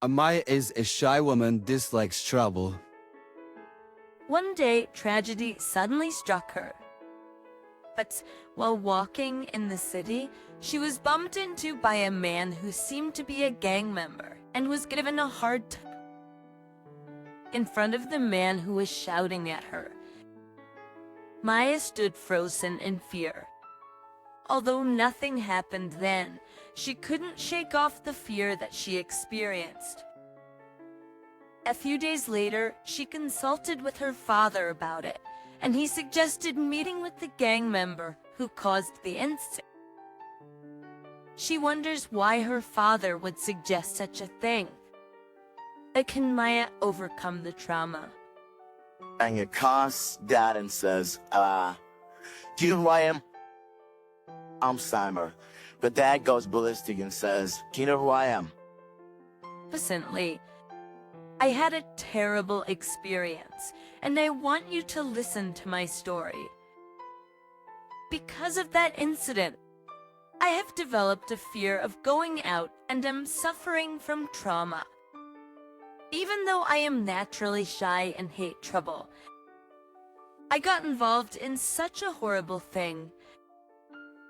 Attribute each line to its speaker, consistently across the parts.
Speaker 1: Amaya is a shy woman, dislikes trouble.
Speaker 2: One day, tragedy suddenly struck her. But while walking in the city, she was bumped into by a man who seemed to be a gang member and was given a hard time in front of the man who was shouting at her. Maya stood frozen in fear. Although nothing happened then, she couldn't shake off the fear that she experienced. A few days later, she consulted with her father about it, and he suggested meeting with the gang member who caused the incident. She wonders why her father would suggest such a thing. But can Maya overcome the trauma?
Speaker 3: And it calls dad and says, do you know who I am? I'm Simon. But dad goes ballistic and says, do you know who I am?
Speaker 2: Recently, I had a terrible experience, and I want you to listen to my story. Because of that incident, I have developed a fear of going out and am suffering from trauma. Even though I am naturally shy and hate trouble, I got involved in such a horrible thing.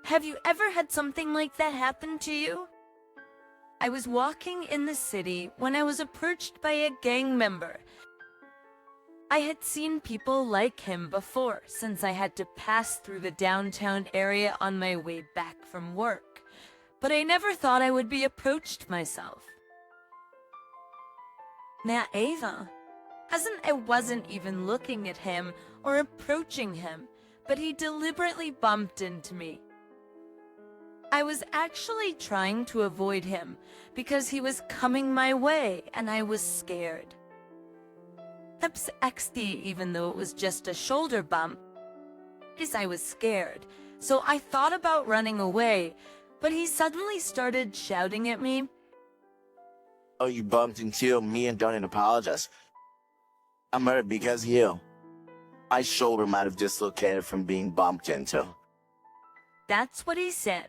Speaker 2: Have you ever had something like that happen to you? I was walking in the city when I was approached by a gang member. I had seen people like him before since I had to pass through the downtown area on my way back from work, but I never thought I would be approached myself. Aita, I wasn't even looking at him or approaching him, but he deliberately bumped into me. I was actually trying to avoid him because he was coming my way and I was scared. Even though it was just a shoulder bump, I was scared, so I thought about running away, but he suddenly started shouting at me.
Speaker 3: Oh, you bumped into me and don't apologize. I'm hurt because of you. My shoulder might have dislocated from being bumped into.
Speaker 2: That's what he said.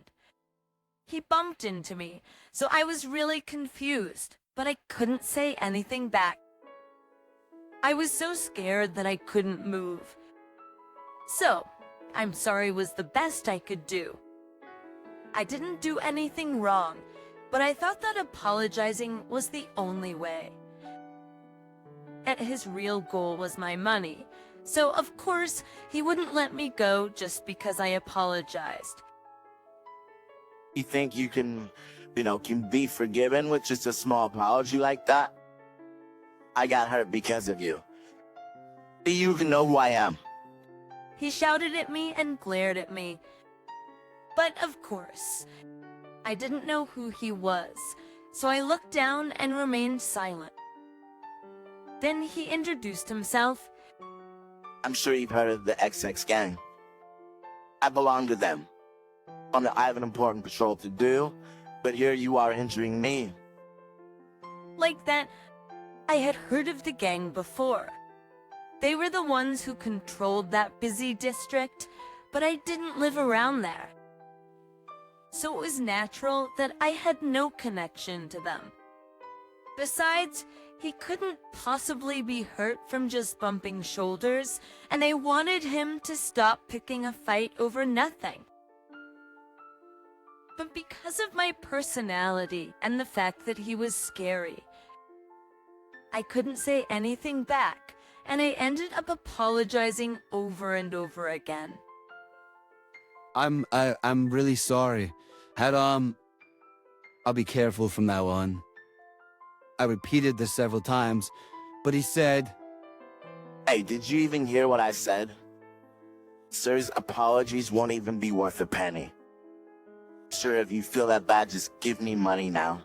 Speaker 2: He bumped into me, so I was really confused, but I couldn't say anything back. I was so scared that I couldn't move. So, I'm sorry was the best I could do. I didn't do anything wrong, but I thought that apologizing was the only way. And his real goal was my money, so of course he wouldn't let me go just because I apologized.
Speaker 3: You think you can be forgiven with just a small apology like that? I got hurt because of you. Do you even know who I am?
Speaker 2: He shouted at me and glared at me. But of course, I didn't know who he was, so I looked down and remained silent. Then he introduced himself.
Speaker 3: I'm sure you've heard of the XX gang. I belong to them. I have an important patrol to do, but here you are injuring me.
Speaker 2: Like that, I had heard of the gang before. They were the ones who controlled that busy district, but I didn't live around there. So it was natural that I had no connection to them. Besides, he couldn't possibly be hurt from just bumping shoulders, and I wanted him to stop picking a fight over nothing. But because of my personality and the fact that he was scary, I couldn't say anything back, and I ended up apologizing over and over again.
Speaker 1: I'm really sorry. I'll be careful from now on. I repeated this several times, but he said,
Speaker 3: Hey, did you even hear what I said? Sir's apologies won't even be worth a penny. Sure, if you feel that bad, just give me money now.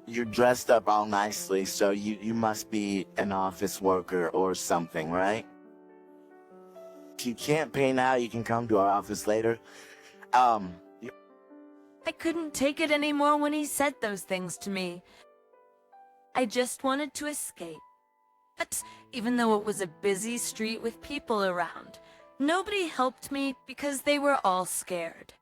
Speaker 3: You're dressed up all nicely, so you must be an office worker or something, right? If you can't pay now, you can come to our office later.
Speaker 2: I couldn't take it anymore when he said those things to me. I just wanted to escape. But even though it was a busy street with people around, nobody helped me because they were all scared.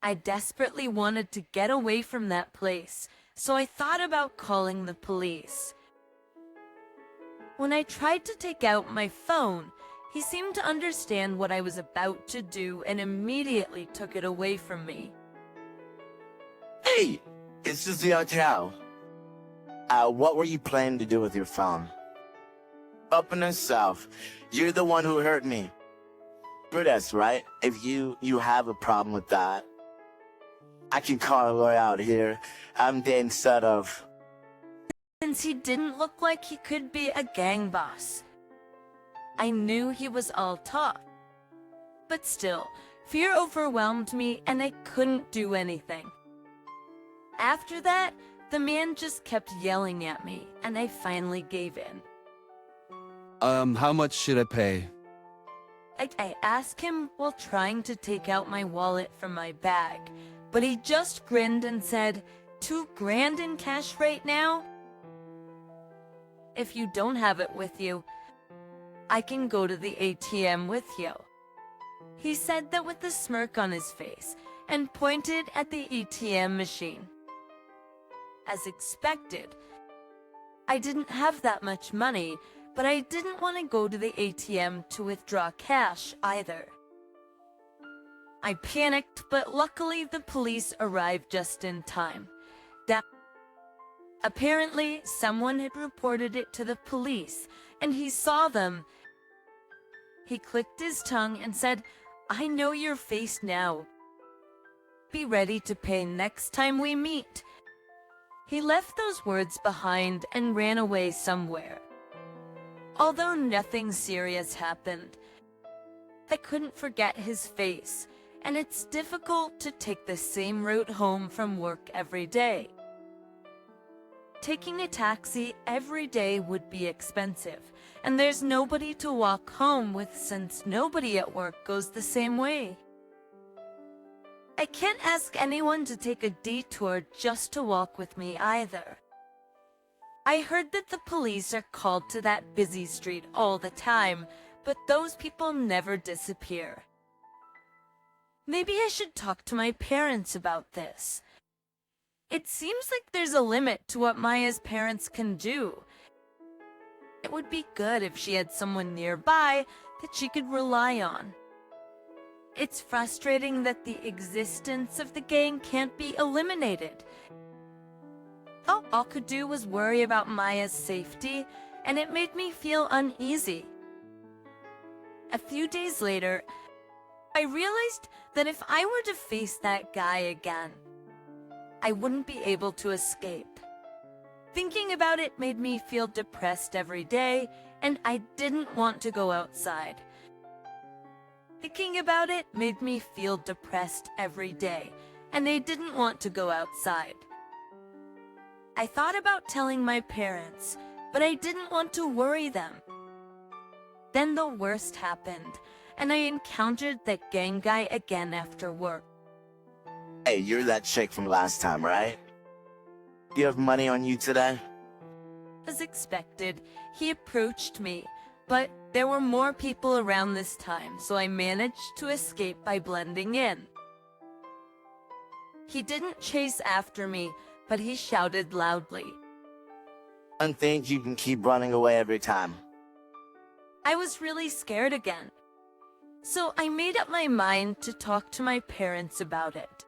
Speaker 2: I desperately wanted to get away from that place, so I thought about calling the police. When I tried to take out my phone, he seemed to understand what I was about to do and immediately took it away from me.
Speaker 3: Hey, it's just the hotel. What were you planning to do with your phone? Up in the south, you're the one who hurt me. That's right. If you have a problem with that, I can call a lawyer out here. I'm the instead of.
Speaker 2: Since he didn't look like he could be a gang boss, I knew he was all talk. But still, fear overwhelmed me and I couldn't do anything. After that, the man just kept yelling at me and I finally gave in.
Speaker 1: How much should I pay?
Speaker 2: I asked him while trying to take out my wallet from my bag, but he just grinned and said, $2,000 in cash right now? If you don't have it with you, I can go to the ATM with you. He said that with a smirk on his face and pointed at the ATM machine. As expected, I didn't have that much money, but I didn't want to go to the ATM to withdraw cash either. I panicked, but luckily the police arrived just in time. Apparently, someone had reported it to the police, and he saw them. He clicked his tongue and said, "I know your face now. Be ready to pay next time we meet." He left those words behind and ran away somewhere. Although nothing serious happened, I couldn't forget his face, and it's difficult to take the same route home from work every day. Taking a taxi every day would be expensive, and there's nobody to walk home with since nobody at work goes the same way. I can't ask anyone to take a detour just to walk with me either. I heard that the police are called to that busy street all the time, but those people never disappear. Maybe I should talk to my parents about this. It seems like there's a limit to what Maya's parents can do. It would be good if she had someone nearby that she could rely on. It's frustrating that the existence of the gang can't be eliminated. All I could do was worry about Maya's safety, and it made me feel uneasy. A few days later, I realized that if I were to face that guy again, I wouldn't be able to escape. Thinking about it made me feel depressed every day, and I didn't want to go outside. Thinking about it made me feel depressed every day, and I didn't want to go outside. I thought about telling my parents, but I didn't want to worry them. Then the worst happened, and I encountered that gang guy again after work.
Speaker 3: Hey, you're that chick from last time, right? Do you have money on you today?
Speaker 2: As expected, he approached me, but there were more people around this time, so I managed to escape by blending in. He didn't chase after me, but he shouted loudly.
Speaker 3: And think you can keep running away every time.
Speaker 2: I was really scared again. So I made up my mind to talk to my parents about it.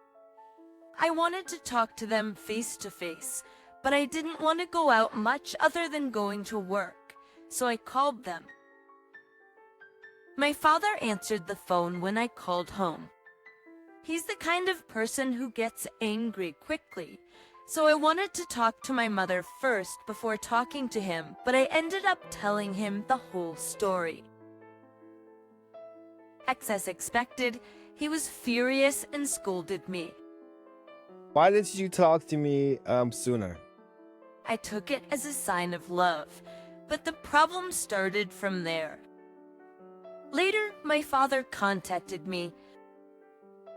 Speaker 2: I wanted to talk to them face to face, but I didn't want to go out much other than going to work, so I called them. My father answered the phone when I called home. He's the kind of person who gets angry quickly, so I wanted to talk to my mother first before talking to him, but I ended up telling him the whole story. As expected, he was furious and scolded me.
Speaker 4: Why did you talk to me sooner?
Speaker 2: I took it as a sign of love, but the problem started from there. Later, my father contacted me.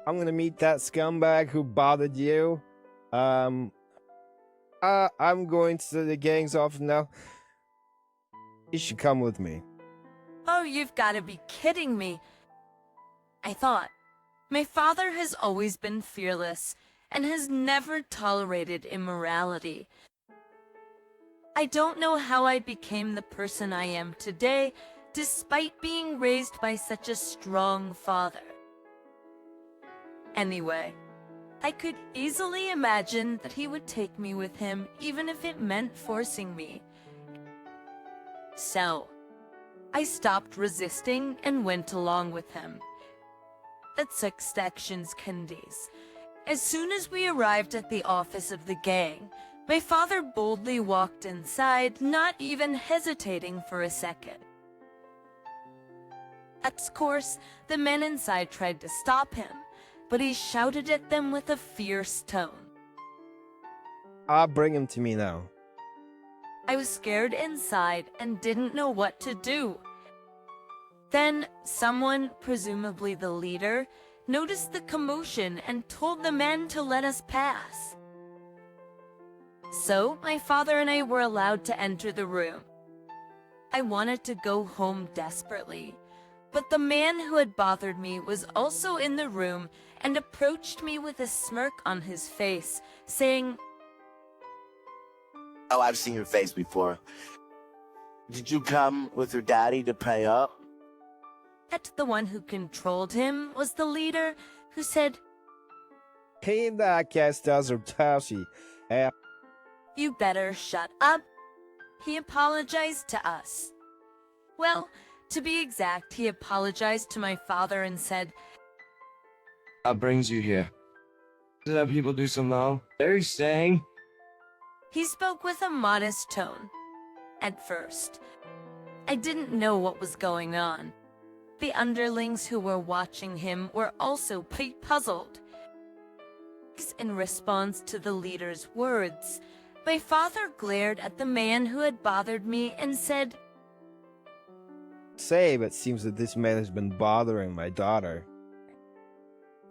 Speaker 4: I'm gonna meet that scumbag who bothered you. I'm going to the gang's office now. You should come with me.
Speaker 2: Oh, you've got to be kidding me. I thought. My father has always been fearless, and has never tolerated immorality. I don't know how I became the person I am today, despite being raised by such a strong father. Anyway, I could easily imagine that he would take me with him, even if it meant forcing me. So, I stopped resisting and went along with him. At 6 sections Candies. As soon as we arrived at the office of the gang, my father boldly walked inside, not even hesitating for a second. Of course, the men inside tried to stop him, but he shouted at them with a fierce tone.
Speaker 4: Bring him to me now.
Speaker 2: I was scared inside and didn't know what to do. Then someone, presumably the leader, noticed the commotion and told the men to let us pass. So my father and I were allowed to enter the room. I wanted to go home desperately, but the man who had bothered me was also in the room and approached me with a smirk on his face, saying,
Speaker 3: Oh, I've seen your face before. Did you come with your daddy to pay up?
Speaker 2: that the one who controlled him was the leader, who said,
Speaker 4: Hey, that gangsters are tossy.
Speaker 2: "You better shut up." He apologized to us. Well, to be exact, he apologized to my father and said,
Speaker 5: What brings you here? Did that people do some now? They're saying.
Speaker 2: he spoke with a modest tone. At first, I didn't know what was going on. The underlings who were watching him were also quite puzzled. In response to the leader's words, my father glared at the man who had bothered me and said,
Speaker 4: Say, but it seems that this man has been bothering my daughter.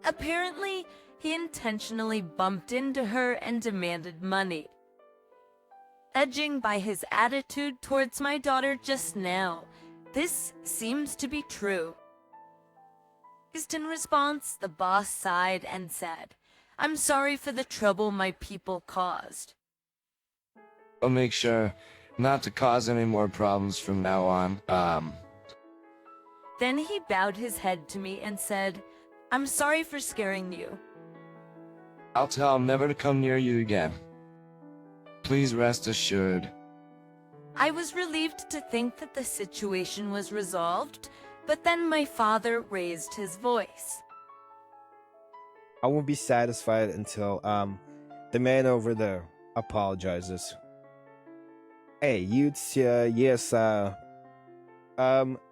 Speaker 2: Apparently, he intentionally bumped into her and demanded money. Edging by his attitude towards my daughter just now, this seems to be true. In response, the boss sighed and said, "I'm sorry for the trouble my people caused."
Speaker 5: I'll make sure not to cause any more problems from now on.
Speaker 2: Then he bowed his head to me and said, "I'm sorry for scaring you."
Speaker 5: I'll tell him never to come near you again. Please rest assured.
Speaker 2: I was relieved to think that the situation was resolved, but then my father raised his voice.
Speaker 4: I won't be satisfied until the man over there apologizes. Hey, yes,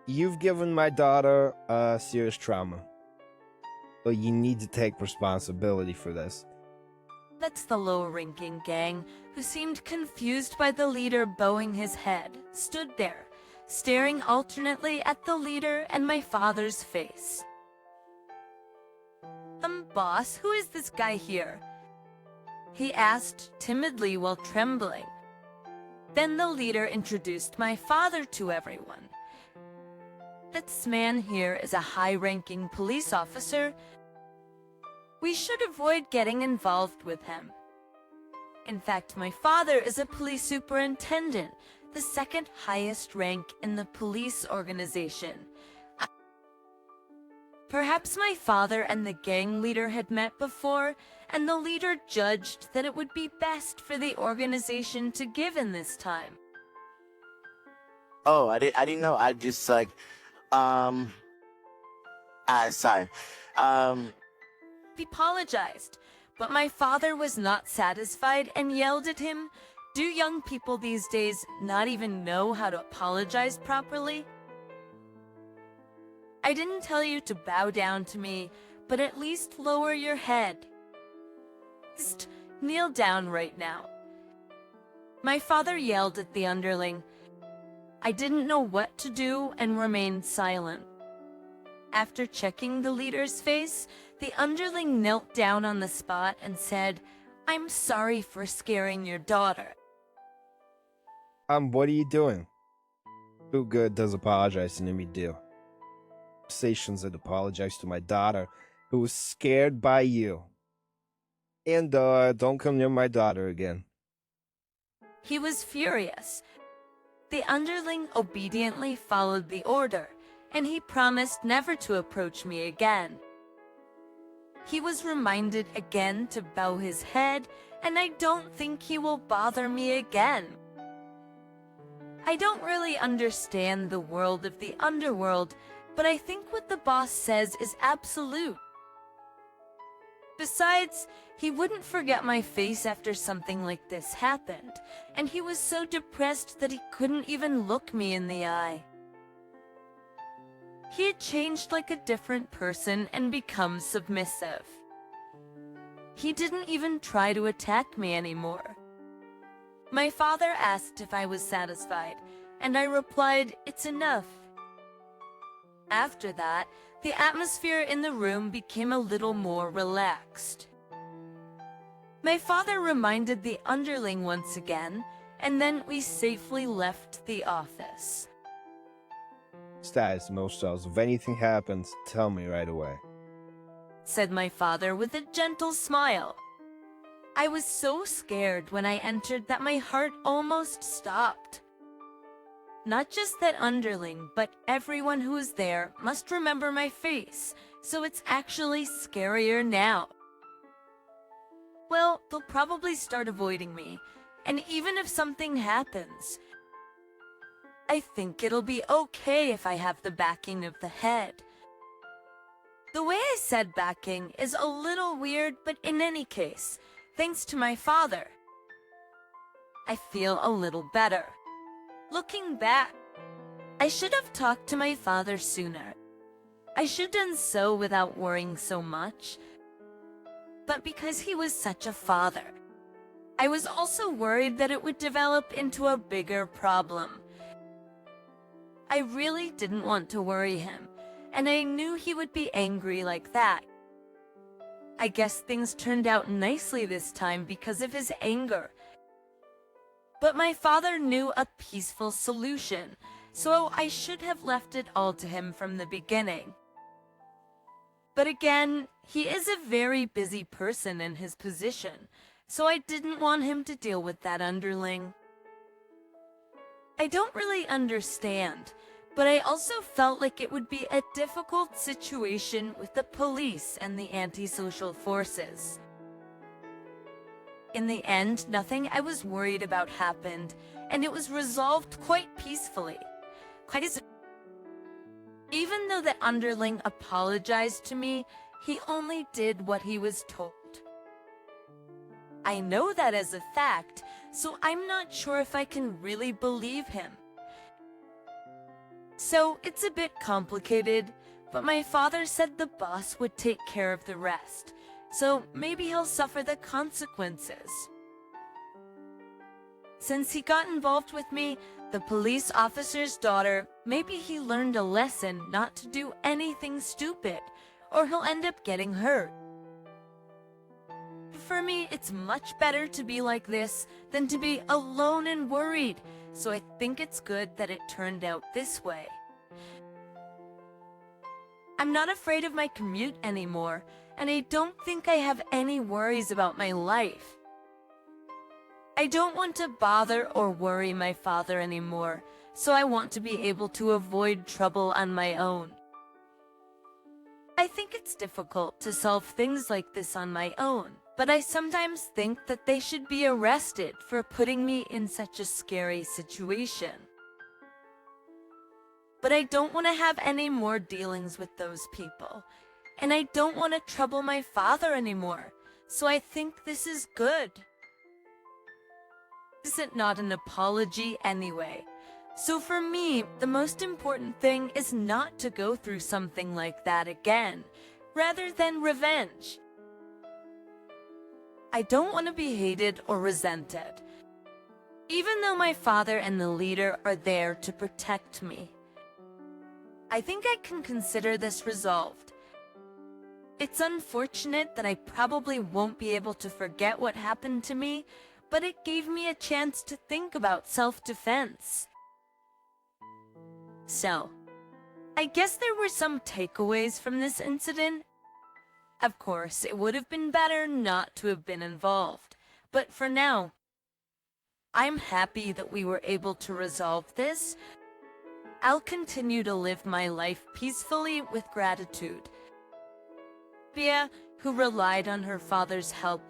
Speaker 4: you've given my daughter serious trauma. So you need to take responsibility for this.
Speaker 2: That's the low-ranking gang, who seemed confused by the leader bowing his head, stood there, staring alternately at the leader and my father's face. Boss, who is this guy here?" he asked timidly while trembling. Then the leader introduced my father to everyone. "This man here is a high-ranking police officer. We should avoid getting involved with him. In fact, my father is a police superintendent, the second highest rank in the police organization." Perhaps my father and the gang leader had met before, and the leader judged that it would be best for the organization to give in this time.
Speaker 3: Oh, I didn't know. I just sorry.
Speaker 2: He apologized, but my father was not satisfied and yelled at him, "Do young people these days not even know how to apologize properly? I didn't tell you to bow down to me, but at least lower your head. Just kneel down right now." My father yelled at the underling. I didn't know what to do and remained silent. After checking the leader's face, the underling knelt down on the spot and said, "I'm sorry for scaring your daughter."
Speaker 4: What are you doing? Who good does apologizing to me do? Conversations that apologize to my daughter, who was scared by you. And don't come near my daughter again.
Speaker 2: He was furious. The underling obediently followed the order, and he promised never to approach me again. He was reminded again to bow his head, and I don't think he will bother me again. I don't really understand the world of the underworld, but I think what the boss says is absolute. Besides, he wouldn't forget my face after something like this happened, and he was so depressed that he couldn't even look me in the eye. He had changed like a different person and become submissive. He didn't even try to attack me anymore. My father asked if I was satisfied, and I replied, "It's enough." After that, the atmosphere in the room became a little more relaxed. My father reminded the underling once again, and then we safely left the office.
Speaker 4: Status Mostels, if anything happens, tell me right away.
Speaker 2: Said my father with a gentle smile. I was so scared when I entered that my heart almost stopped. Not just that underling, but everyone who was there must remember my face, so it's actually scarier now. Well, they'll probably start avoiding me, and even if something happens, I think it'll be okay if I have the backing of the head. The way I said backing is a little weird, but in any case, thanks to my father, I feel a little better. Looking back, I should have talked to my father sooner. I should have done so without worrying so much. But because he was such a father, I was also worried that it would develop into a bigger problem. I really didn't want to worry him, and I knew he would be angry like that. I guess things turned out nicely this time because of his anger. But my father knew a peaceful solution, so I should have left it all to him from the beginning. But again, he is a very busy person in his position, so I didn't want him to deal with that underling. I don't really understand, but I also felt like it would be a difficult situation with the police and the antisocial forces. In the end, nothing I was worried about happened, and it was resolved quite peacefully. Even though the underling apologized to me, he only did what he was told. I know that as a fact, so I'm not sure if I can really believe him. So it's a bit complicated, but my father said the boss would take care of the rest, so maybe he'll suffer the consequences. Since he got involved with me, the police officer's daughter, maybe he learned a lesson not to do anything stupid, or he'll end up getting hurt. For me, it's much better to be like this than to be alone and worried, so I think it's good that it turned out this way. I'm not afraid of my commute anymore, and I don't think I have any worries about my life. I don't want to bother or worry my father anymore, so I want to be able to avoid trouble on my own. I think it's difficult to solve things like this on my own, but I sometimes think that they should be arrested for putting me in such a scary situation. But I don't want to have any more dealings with those people, and I don't want to trouble my father anymore, so I think this is good. This is not an apology anyway. So for me, the most important thing is not to go through something like that again, rather than revenge. I don't want to be hated or resented, even though my father and the leader are there to protect me. I think I can consider this resolved. It's unfortunate that I probably won't be able to forget what happened to me, but it gave me a chance to think about self-defense. So, I guess there were some takeaways from this incident. Of course, it would have been better not to have been involved, but for now, I'm happy that we were able to resolve this. I'll continue to live my life peacefully with gratitude. Bia, who relied on her father's help,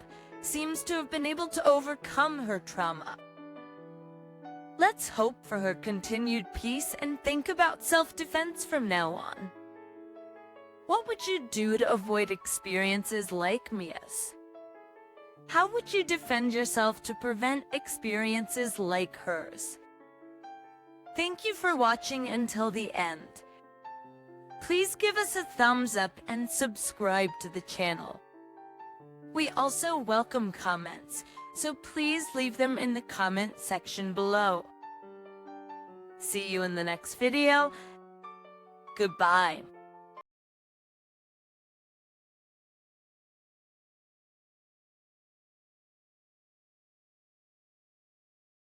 Speaker 2: seems to have been able to overcome her trauma. Let's hope for her continued peace and think about self-defense from now on. What would you do to avoid experiences like Mia's? How would you defend yourself to prevent experiences like hers? Thank you for watching until the end. Please give us a thumbs up and subscribe to the channel. We also welcome comments, so please leave them in the comment section below. See you in the next video. Goodbye.